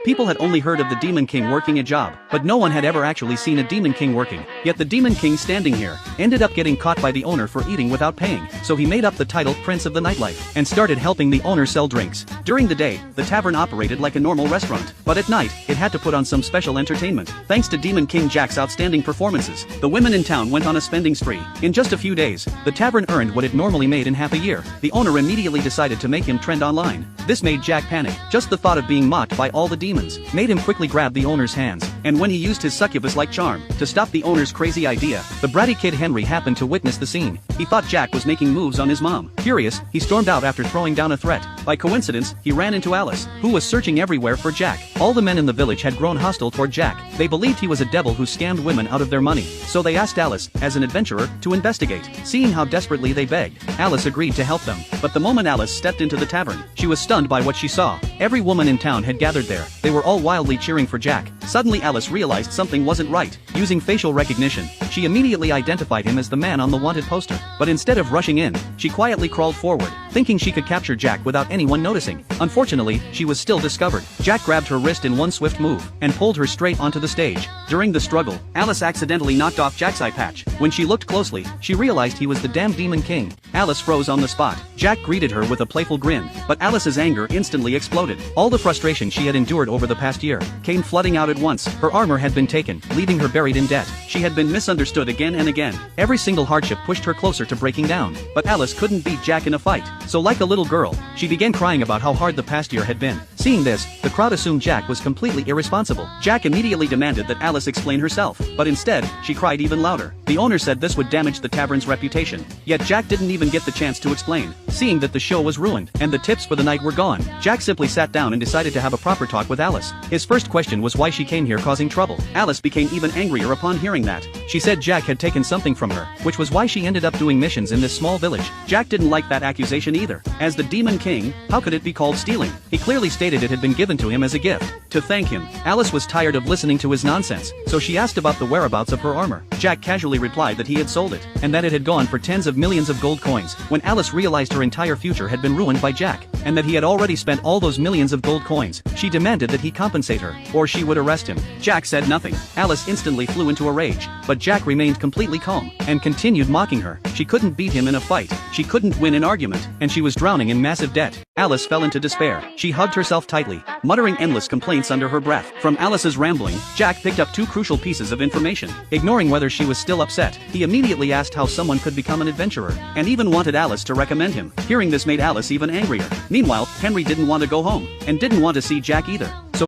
People had only heard of the Demon King working a job, but no one had ever actually seen a Demon King working. Yet the Demon King standing here ended up getting caught by the owner for eating without paying, so he made up the title Prince of the Nightlife and started helping the owner sell drinks. During the day, the tavern operated like a normal restaurant, but at night, it had to put on some special entertainment. Thanks to Demon King Jack's outstanding performances, the women in town went on a spending spree. In just a few days, the tavern earned what it normally made in half a year. The owner immediately decided to make him trend online. This made Jack panic. Just the thought of being mocked by all the demons made him quickly grab the owner's hands, and when he used his succubus-like charm to stop the owner's crazy idea, the bratty kid Henry happened to witness the scene. He thought Jack was making moves on his mom. Furious, he stormed out after throwing down a threat. By coincidence, he ran into Alice, who was searching everywhere for Jack. All the men in the village had grown hostile toward Jack. They believed he was a devil who scammed women out of their money, so they asked Alice, as an adventurer, to investigate. Seeing how desperately they begged, Alice agreed to help them. But the moment Alice stepped into the tavern, she was stunned by what she saw. Every woman in town had gathered there. They were all wildly cheering for Jack. Suddenly Alice realized something wasn't right. Using facial recognition, she immediately identified him as the man on the wanted poster. But instead of rushing in, she quietly crawled forward, thinking she could capture Jack without anyone noticing. Unfortunately, she was still discovered. Jack grabbed her wrist in one swift move and pulled her straight onto the stage. During the struggle, Alice accidentally knocked off Jack's eye patch. When she looked closely, she realized he was the damn Demon King. Alice froze on the spot. Jack greeted her with a playful grin, but Alice's anger instantly exploded. All the frustration she had endured over the past year came flooding out at once. Her armor had been taken, leaving her buried in debt. She had been misunderstood again and again. Every single hardship pushed her closer to breaking down. But Alice couldn't beat Jack in a fight. So like a little girl, she began crying about how hard the past year had been. Seeing this, the crowd assumed Jack was completely irresponsible. Jack immediately demanded that Alice explain herself, but instead, she cried even louder. The owner said this would damage the tavern's reputation. Yet Jack didn't even get the chance to explain. Seeing that the show was ruined, and the tips for the night were gone, Jack simply sat down and decided to have a proper talk with Alice. His first question was why she came here causing trouble. Alice became even angrier upon hearing that. She said Jack had taken something from her, which was why she ended up doing missions in this small village. Jack didn't like that accusation either. As the Demon King, how could it be called stealing? He clearly stated it had been given to him as a gift. To thank him, Alice was tired of listening to his nonsense, so she asked about the whereabouts of her armor. Jack casually replied that he had sold it, and that it had gone for tens of millions of gold coins. When Alice realized her entire future had been ruined by Jack, and that he had already spent all those millions of gold coins, she demanded that he compensate her, or she would arrest him. Jack said nothing. Alice instantly flew into a rage, but Jack remained completely calm, and continued mocking her. She couldn't beat him in a fight, she couldn't win an argument, and she was drowning in massive debt. Alice fell into despair. She hugged herself tightly, muttering endless complaints under her breath. From Alice's rambling, Jack picked up two crucial pieces of information. Ignoring whether she was still upset, he immediately asked how someone could become an adventurer, and even wanted Alice to recommend him. Hearing this made Alice even angrier. Meanwhile, Henry didn't want to go home, and didn't want to see Jack either. So